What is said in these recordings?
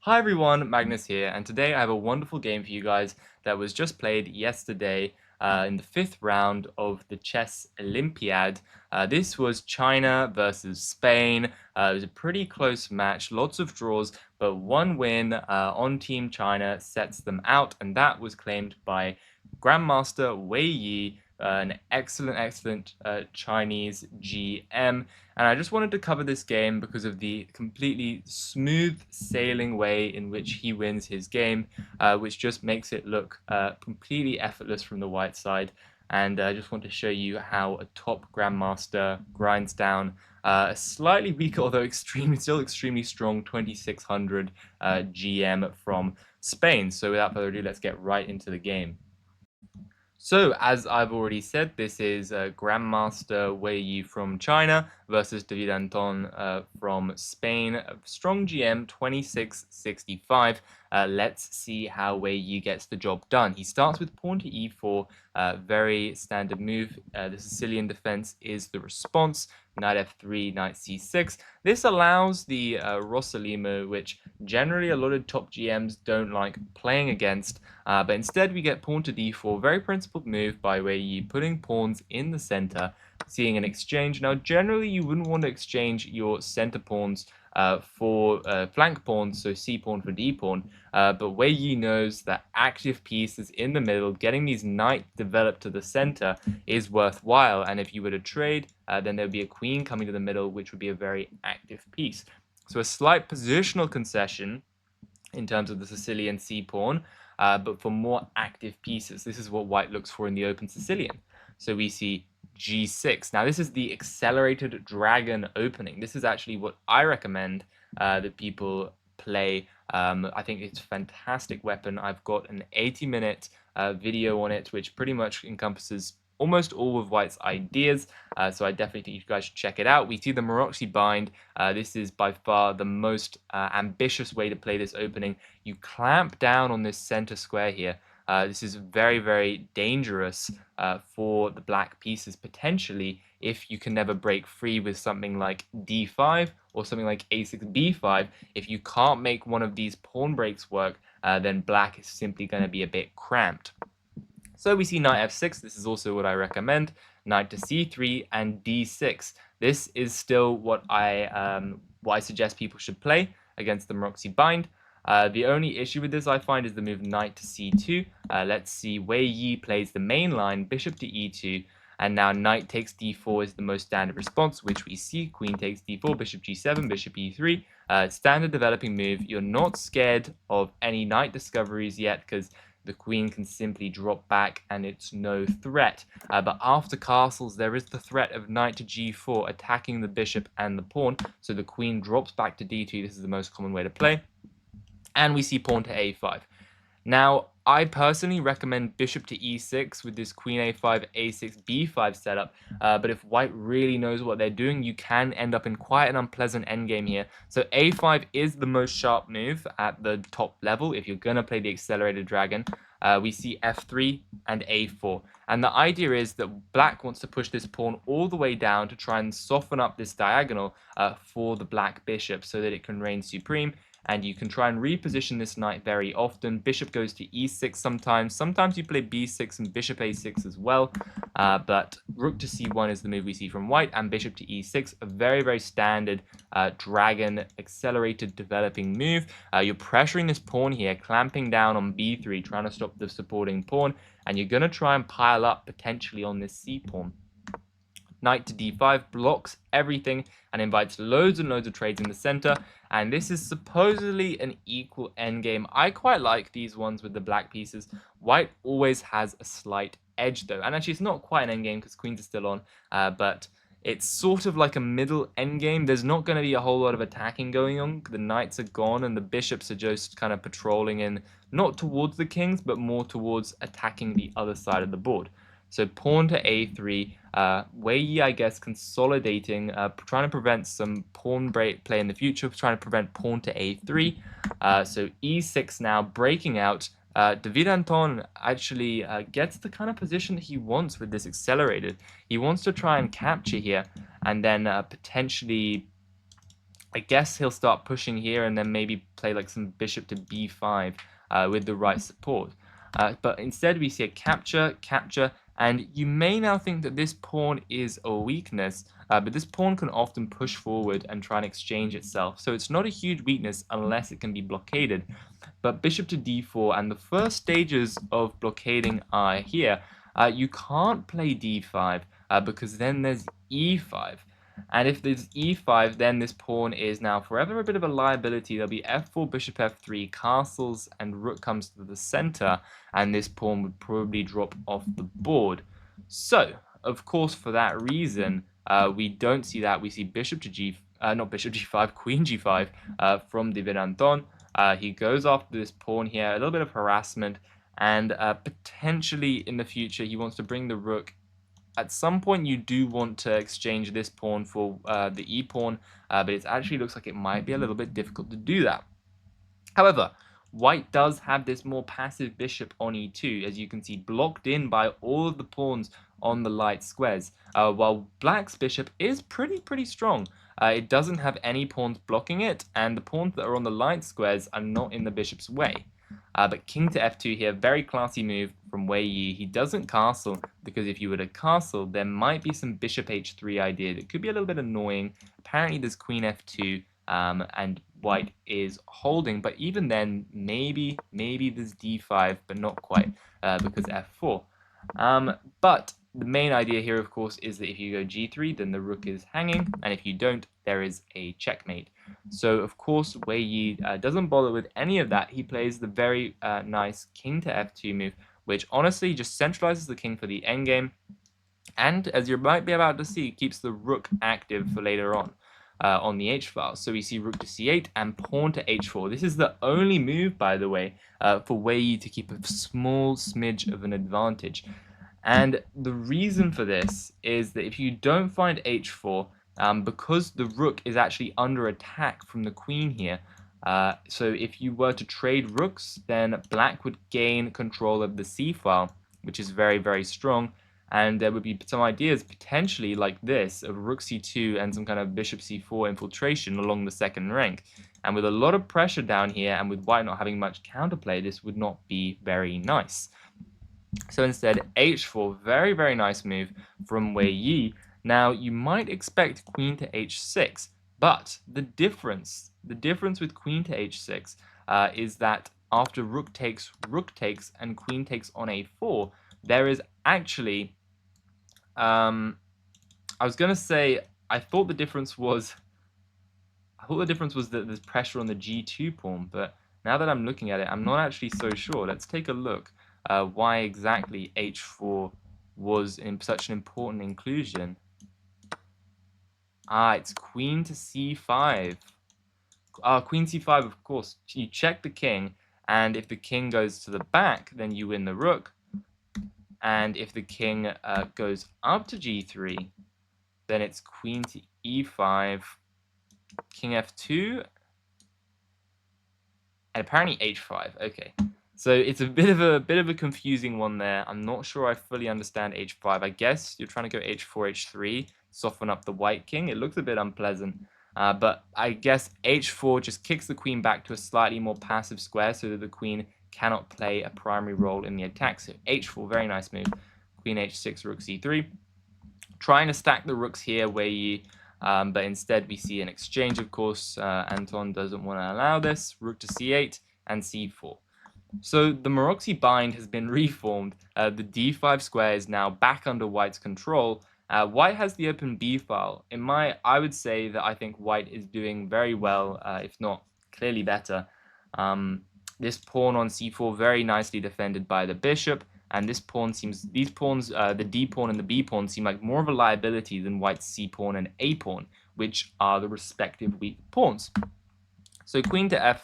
Hi everyone, Magnus here, and today I have a wonderful game for you guys that was just played yesterday in the fifth round of the chess Olympiad. This was China versus Spain. It was a pretty close match, lots of draws, but one win on Team China sets them out, and that was claimed by Grandmaster Wei Yi, an excellent Chinese GM. And I just wanted to cover this game because of the completely smooth sailing way in which he wins his game, which just makes it look completely effortless from the white side. And I just want to show you how a top grandmaster grinds down a slightly weaker, although still extremely strong 2600 GM from Spain. So without further ado, let's get right into the game. So, as I've already said, this is Grandmaster Wei Yi from China versus David Anton from Spain. Strong GM 2665. Let's see how Wei Yi gets the job done. He starts with pawn to e4, very standard move. The Sicilian defense is the response. Knight f3, knight c6. This allows the Rossolimo, which generally a lot of top GMs don't like playing against, but instead we get pawn to d4, very principled move by Wei Yi, putting pawns in the center, seeing an exchange. Now generally you wouldn't want to exchange your center pawns for flank pawns, so c pawn for d pawn, but Wei Yi knows that active pieces in the middle, getting these knights developed to the center is worthwhile, and if you were to trade, then there would be a queen coming to the middle, which would be a very active piece. So a slight positional concession in terms of the Sicilian c pawn, but for more active pieces. This is what white looks for in the open Sicilian. So we see g6. Now this is the accelerated dragon opening. This is actually what I recommend that people play. I think it's a fantastic weapon. I've got an 80-minute video on it, which pretty much encompasses almost all of White's ideas, so I definitely think you guys should check it out. We see the Maroczy bind. This is by far the most ambitious way to play this opening. You clamp down on this center square here. This is very dangerous for the black pieces, potentially, if you can never break free with something like d5 or something like a6, b5. If you can't make one of these pawn breaks work, then black is simply going to be a bit cramped. So we see knight f6. This is also what I recommend. Knight to c3 and d6. This is still what I suggest people should play against the Maroczy bind. The only issue with this, I find, is the move knight to c2. Let's see, Wei Yi plays the main line, bishop to e2, and now knight takes d4 is the most standard response, which we see. Queen takes d4, bishop g7, bishop e3. Standard developing move. You're not scared of any knight discoveries yet, because the queen can simply drop back and it's no threat. But after castles, there is the threat of knight to g4 attacking the bishop and the pawn. So the queen drops back to d2. This is the most common way to play. And we see pawn to a5. Now, I personally recommend bishop to e6 with this queen a5, a6, b5 setup, but if white really knows what they're doing, you can end up in quite an unpleasant endgame here. So a5 is the most sharp move at the top level if you're going to play the accelerated dragon. We see f3 and a4. And the idea is that black wants to push this pawn all the way down to try and soften up this diagonal for the black bishop so that it can reign supreme. And you can try and reposition this knight very often. Bishop goes to e6 sometimes. Sometimes you play b6 and bishop a6 as well. But rook to c1 is the move we see from white, and bishop to e6, a very standard dragon accelerated developing move. You're pressuring this pawn here, clamping down on b3, trying to stop the supporting pawn, and you're going to try and pile up potentially on this c pawn. Knight to d5 blocks everything and invites loads and loads of trades in the center, and this is supposedly an equal endgame. I quite like these ones with the black pieces. White always has a slight edge though, and actually it's not quite an endgame because queens are still on, but it's sort of like a middle endgame. There's not going to be a whole lot of attacking going on. The knights are gone and the bishops are just kind of patrolling in, not towards the kings, but more towards attacking the other side of the board. So pawn to a3, Wei Yi, I guess, consolidating, trying to prevent some pawn break play in the future, trying to prevent pawn to a3. So e6 now breaking out. David Anton actually gets the kind of position that he wants with this accelerated. He wants to try and capture here and then potentially I guess he'll start pushing here and then maybe play like some bishop to b5 with the right support. But instead we see a capture, capture, and you may now think that this pawn is a weakness, but this pawn can often push forward and try and exchange itself. So it's not a huge weakness unless it can be blockaded. But bishop to d4, and the first stages of blockading are here. You can't play d5 because then there's e5. And if there's e5, then this pawn is now forever a bit of a liability. There'll be f4, bishop f3, castles, and rook comes to the center, and this pawn would probably drop off the board. So, of course, for that reason, we don't see that. We see bishop to not bishop g5, queen g5 from David Anton. He goes after this pawn here, a little bit of harassment, and potentially in the future he wants to bring the rook. At some point you do want to exchange this pawn for the e-pawn, but it actually looks like it might be a little bit difficult to do that. However, white does have this more passive bishop on e2, as you can see, blocked in by all of the pawns on the light squares, while black's bishop is pretty strong. It doesn't have any pawns blocking it, and the pawns that are on the light squares are not in the bishop's way. But king to f2 here, very classy move from Wei Yi. He doesn't castle, because if you were to castle, there might be some bishop h3 idea that could be a little bit annoying. Apparently there's queen f2, and white is holding, but even then, maybe there's d5, but not quite, because f4. But the main idea here, of course, is that if you go g3, then the rook is hanging, and if you don't, there is a checkmate. So, of course, Wei Yi doesn't bother with any of that. He plays the very nice king to f2 move, which honestly just centralizes the king for the endgame, and, as you might be about to see, keeps the rook active for later on the h-file. So we see rook to c8 and pawn to h4. This is the only move, by the way, for Wei Yi to keep a small smidge of an advantage. And the reason for this is that if you don't find h4, because the rook is actually under attack from the queen here, so if you were to trade rooks, then black would gain control of the c-file, which is very strong. And there would be some ideas potentially like this of rook c2 and some kind of bishop c4 infiltration along the second rank. And with a lot of pressure down here and with white not having much counterplay, this would not be very nice. So instead, h4, very nice move from Wei Yi. Now you might expect queen to h6, but the difference with queen to h6 is that after rook takes, and queen takes on a4, there is actually I was gonna say I thought the difference was that there's pressure on the g2 pawn, but now that I'm looking at it, I'm not actually so sure. Let's take a look why exactly h4 was in such an important inclusion. It's queen to c5. Queen c5, of course. You check the king, and if the king goes to the back, then you win the rook. And if the king goes up to g3, then it's queen to e5, king f2, and apparently h5. Okay, so it's a bit of a confusing one there. I'm not sure I fully understand h5. I guess you're trying to go h4, h3, soften up the white king. It looks a bit unpleasant, but I guess h4 just kicks the queen back to a slightly more passive square so that the queen cannot play a primary role in the attack. So h4, very nice move. Queen h6, rook c3. Trying to stack the rooks here, Wei Yi, but instead we see an exchange, of course. Anton doesn't want to allow this. Rook to c8 and c4. So the Maroczy bind has been reformed. The d5 square is now back under white's control. White has the open b file. I would say that I think white is doing very well, if not clearly better. This pawn on c4 very nicely defended by the bishop, and these pawns, the d pawn and the b pawn, seem like more of a liability than white's c pawn and a pawn, which are the respective weak pawns. So queen to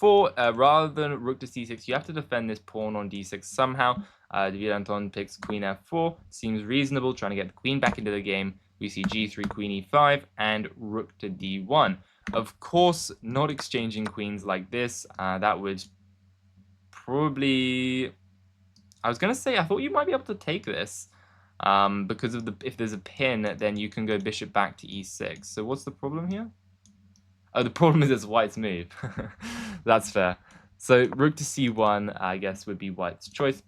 f4, rather than rook to c6, you have to defend this pawn on d6 somehow. David Anton picks queen f4, seems reasonable, trying to get the queen back into the game. We see g3, queen e5, and rook to d1. Of course, not exchanging queens like this. That would probably... I was going to say, I thought you might be able to take this. Because if there's a pin, then you can go bishop back to e6. So what's the problem here? Oh, the problem is it's white's move. That's fair. So rook to c1, I guess, would be white's choice.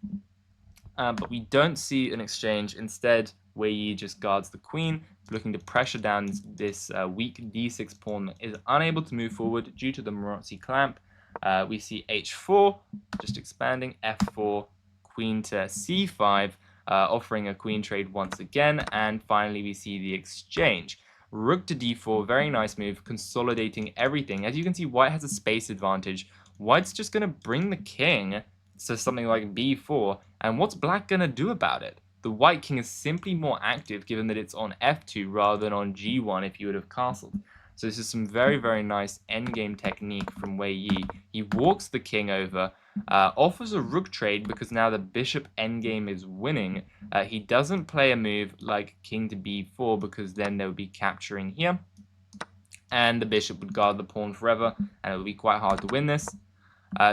But we don't see an exchange. Instead, Wei Yi just guards the queen, looking to pressure down this weak d6 pawn that is unable to move forward due to the Maroczy clamp. We see h4, just expanding, f4, queen to c5, offering a queen trade once again, and finally we see the exchange. Rook to d4, very nice move, consolidating everything. As you can see, white has a space advantage. White's just going to bring the king to something like b4, and what's black going to do about it? The white king is simply more active given that it's on f2 rather than on g1 if you would have castled. So this is some very, very nice endgame technique from Wei Yi. He walks the king over, offers a rook trade because now the bishop endgame is winning. He doesn't play a move like king to b4 because then they would be capturing here, and the bishop would guard the pawn forever, and it would be quite hard to win this.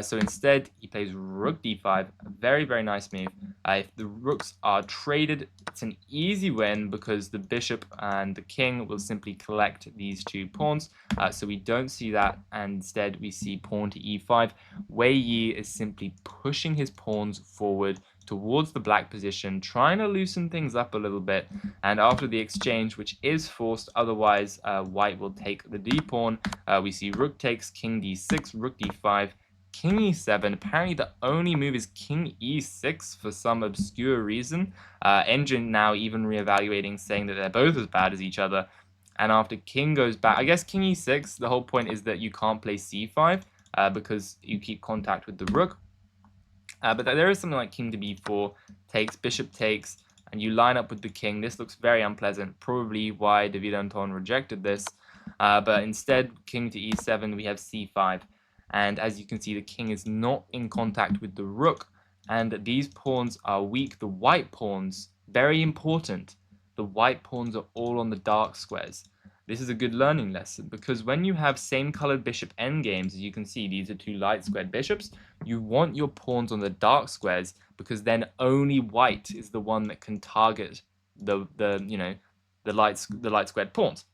So instead, he plays rook d5, a very, very nice move. If the rooks are traded, it's an easy win because the bishop and the king will simply collect these two pawns. So we don't see that, and instead we see pawn to e5. Wei Yi is simply pushing his pawns forward towards the black position, trying to loosen things up a little bit. And after the exchange, which is forced, otherwise white will take the d pawn. We see rook takes, king d6, rook d5, king e7. Apparently the only move is king e6 for some obscure reason. Engine now even reevaluating, saying that they're both as bad as each other. And after king goes back, I guess king e6, the whole point is that you can't play c5 because you keep contact with the rook. But there is something like king to b4, takes, bishop takes, and you line up with the king. This looks very unpleasant, probably why David Anton rejected this. But instead, king to e7, we have c5. And as you can see, the king is not in contact with the rook, and these pawns are weak. The white pawns, very important, the white pawns are all on the dark squares. This is a good learning lesson because when you have same colored bishop endgames, as you can see, these are two light squared bishops, you want your pawns on the dark squares because then only white is the one that can target the light squared pawns.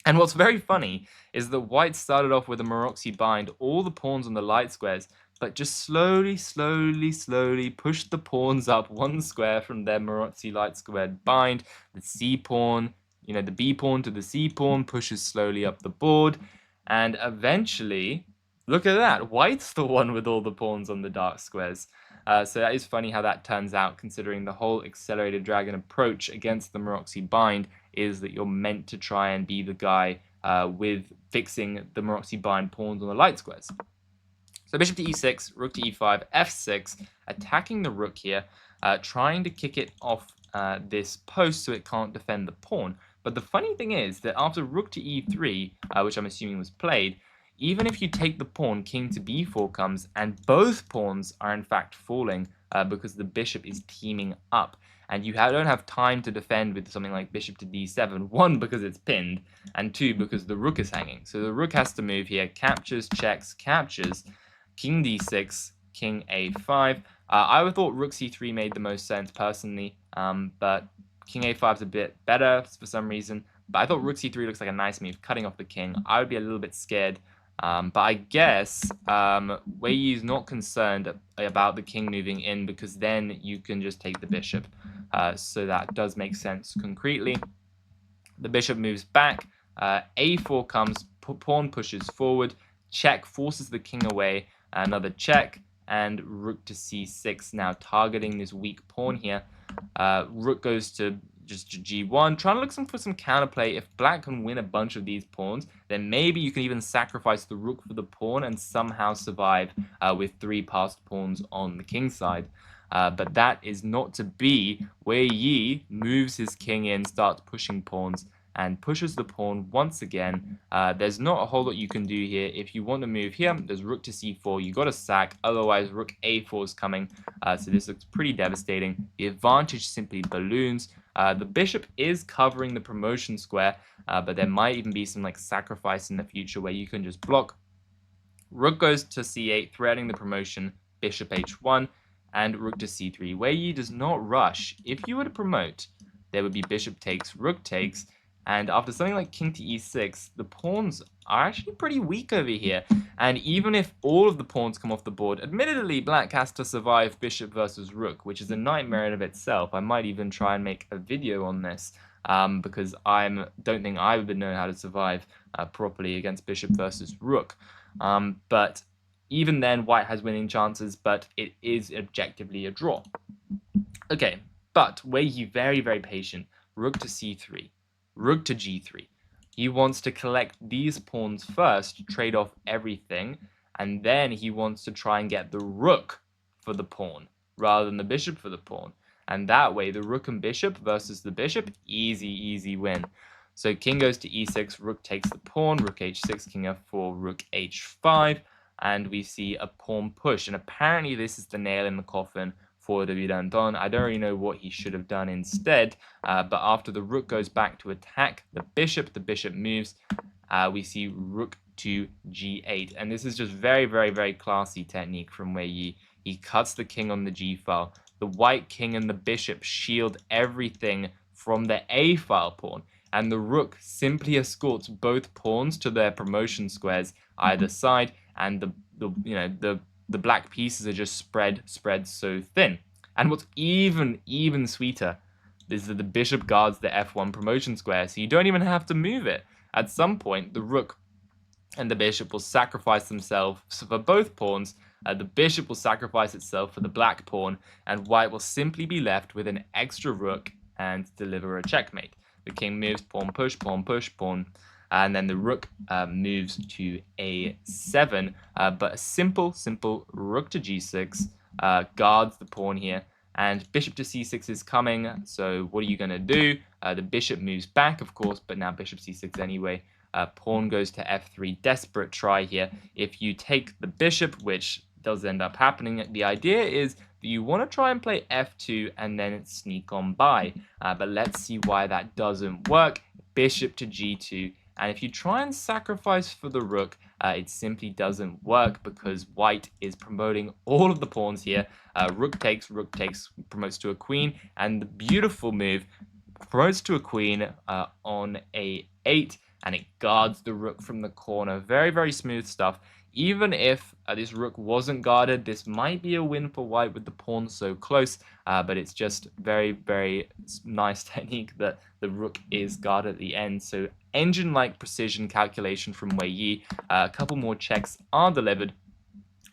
And what's very funny is that white started off with a Maroczy bind, all the pawns on the light squares, but just slowly pushed the pawns up one square from their Maroczy light squared bind. The C pawn, the B pawn to the C pawn pushes slowly up the board, and eventually, look at that, white's the one with all the pawns on the dark squares. So that is funny how that turns out, considering the whole accelerated dragon approach against the Maroczy bind is that you're meant to try and be the guy with fixing the Maroczy bind pawns on the light squares. So bishop to e6, rook to e5, f6, attacking the rook here, trying to kick it off this post so it can't defend the pawn. But the funny thing is that after rook to e3, which I'm assuming was played, even if you take the pawn, king to b4 comes, and both pawns are in fact falling because the bishop is teaming up. And you don't have time to defend with something like bishop to d7, one, because it's pinned, and two, because the rook is hanging. So the rook has to move here, captures, checks, captures, king d6, king a5. I would thought rook c3 made the most sense personally, but king a5 is a bit better for some reason. But I thought rook c3 looks like a nice move, cutting off the king. I would be a little bit scared. But I guess Wei Yi is not concerned about the king moving in because then you can just take the bishop. So that does make sense concretely. The bishop moves back. A4 comes, pawn pushes forward. Check forces the king away. Another check. And rook to c6 now targeting this weak pawn here. Rook goes to just g1, trying to look for some counterplay. If black can win a bunch of these pawns, then maybe you can even sacrifice the rook for the pawn and somehow survive with 3 passed pawns on the king side. But that is not to be. Wei Yi moves his king in, starts pushing pawns, and pushes the pawn once again. There's not a whole lot you can do here. If you want to move here, there's rook to c4. You got to sack, otherwise rook a4 is coming. So this looks pretty devastating. The advantage simply balloons. The bishop is covering the promotion square, but there might even be some sacrifice in the future where you can just block. Rook goes to c8, threatening the promotion. Bishop h1 and rook to c3. Wei Yi does not rush. If you were to promote, there would be bishop takes, rook takes, And after something like king to e6, the pawns are actually pretty weak over here. And even if all of the pawns come off the board, admittedly, black has to survive bishop versus rook, which is a nightmare in of itself. I might even try and make a video on this, because I don't think I would know how to survive properly against bishop versus rook. But even then, white has winning chances, but it is objectively a draw. Okay, but Wei Yi very, very patient. Rook to c3, rook to g3. He wants to collect these pawns first, trade off everything, and then he wants to try and get the rook for the pawn, rather than the bishop for the pawn. And that way, the rook and bishop versus the bishop, easy, easy win. So king goes to e6, rook takes the pawn, rook h6, king f4, rook h5, and we see a pawn push. And apparently this is the nail in the coffin for David Anton. I don't really know what he should have done instead, but after the rook goes back to attack the bishop moves. We see rook to g8, and this is just very, very, very classy technique from Wei Yi. He cuts the king on the g file. The white king and the bishop shield everything from the a file pawn, and the rook simply escorts both pawns to their promotion squares either side, and the black pieces are just spread so thin. And what's even sweeter is that the bishop guards the f1 promotion square, so you don't even have to move it. At some point, the rook and the bishop will sacrifice themselves for both pawns. The bishop will sacrifice itself for the black pawn, and white will simply be left with an extra rook and deliver a checkmate. The king moves, pawn push, pawn, and then the rook moves to a7. But a simple rook to g6 guards the pawn here, and bishop to c6 is coming. So what are you going to do? The bishop moves back, of course, but now bishop c6 anyway. Pawn goes to f3. Desperate try here. If you take the bishop, which does end up happening, the idea is that you want to try and play f2 and then sneak on by. But let's see why that doesn't work. Bishop to g2. And if you try and sacrifice for the rook, it simply doesn't work because white is promoting all of the pawns here. Rook takes, promotes to a queen, and the beautiful move promotes to a queen on a8, and it guards the rook from the corner. Very, very smooth stuff. Even if this rook wasn't guarded, this might be a win for white with the pawn so close, but it's just very, very nice technique that the rook is guarded at the end. So engine-like precision calculation from Wei Yi. A couple more checks are delivered.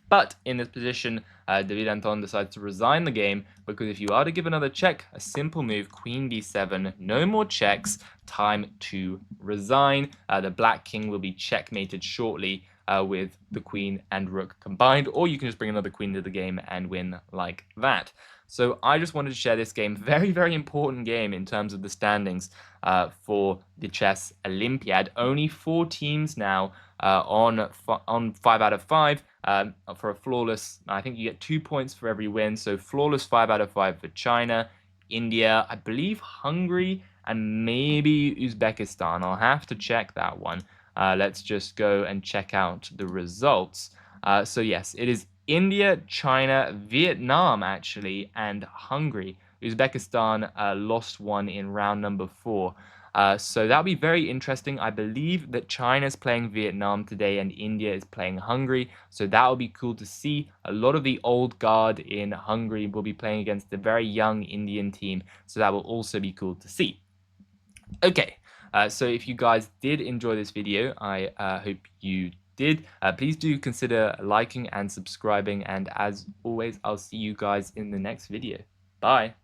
But in this position, David Anton decides to resign the game, because if you are to give another check, a simple move, queen d7, no more checks, time to resign. The black king will be checkmated shortly with the queen and rook combined, or you can just bring another queen to the game and win like that. So I just wanted to share this game. Very, very important game in terms of the standings for the chess Olympiad. Only 4 teams now on 5 out of 5 for a flawless. I think you get 2 points for every win. So flawless 5 out of 5 for China, India, I believe Hungary, and maybe Uzbekistan. I'll have to check that one. Let's just go and check out the results. So yes, it is India, China, Vietnam actually, and Hungary. Uzbekistan lost one in round number 4. So that'll be very interesting. I believe that China's playing Vietnam today and India is playing Hungary. So that'll be cool to see. A lot of the old guard in Hungary will be playing against the very young Indian team. So that will also be cool to see. Okay, so if you guys did enjoy this video, I hope you did. Please do consider liking and subscribing. And as always, I'll see you guys in the next video. Bye.